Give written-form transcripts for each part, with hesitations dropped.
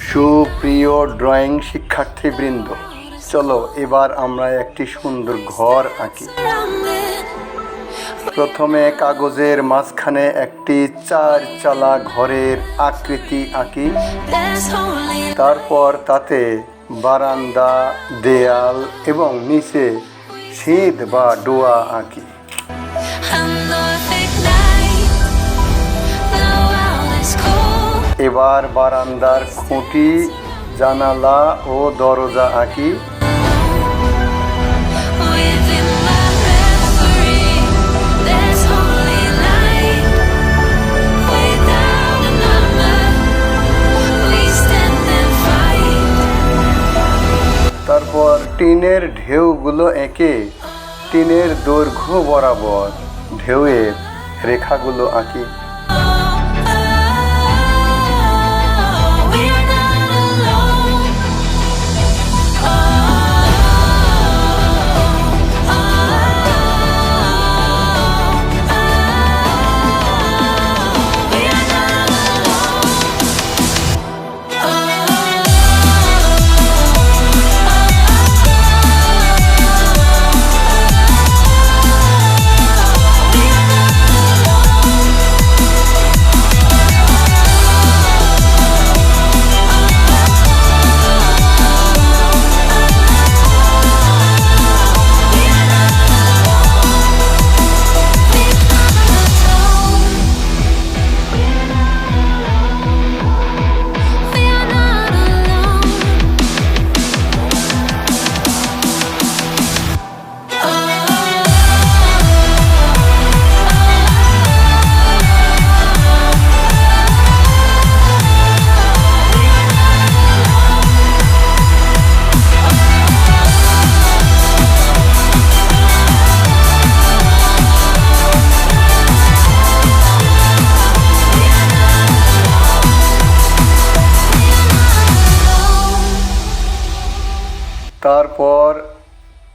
সুপ্রিয় ড্রয়িং শিক্ষার্থীবৃন্দ, চলো এবার আমরা একটি সুন্দর ঘর আঁকি। প্রথমে কাগজের মাঝখানে একটি 4 চালা ঘরের আকৃতি আঁকি। তারপর তাতে বারান্দা, দেয়াল এবং নিচে সিঁধ বা ডোয়া আঁকি। এবার বারান্দার খুঁটি, জানালা ও দরজা আঁকি। তারপর টিনের ঢেউগুলো এঁকে টিনের দৈর্ঘ্য বরাবর ঢেউয়ের রেখাগুলো আঁকি। তারপর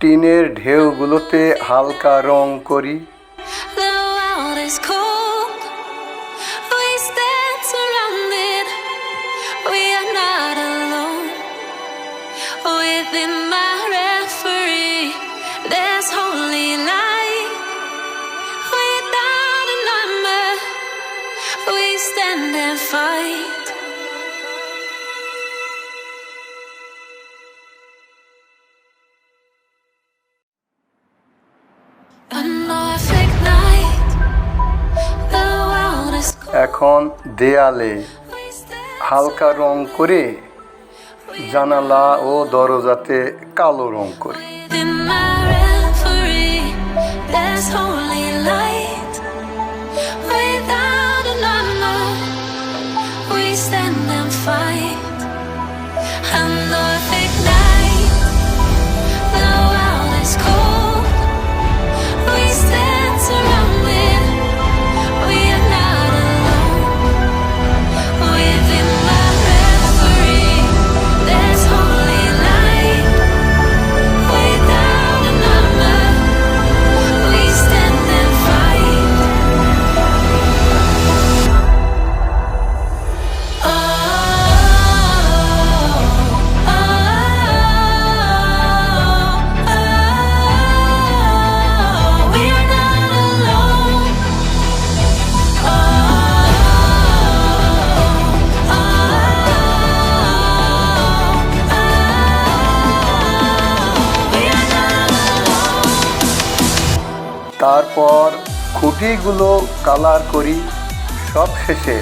টিনের ঢেউগুলোতে হালকা রং করি। এখন দেয়ালে হালকা রং করে জানালা ও দরজাতে কালো রং করি। তারপর খুঁটিগুলো কালার করি। সবশেষে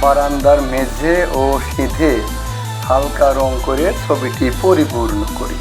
বারান্দার মেঝে ও সিঁধে হালকা রং করে ছবিটি পরিপূর্ণ করি।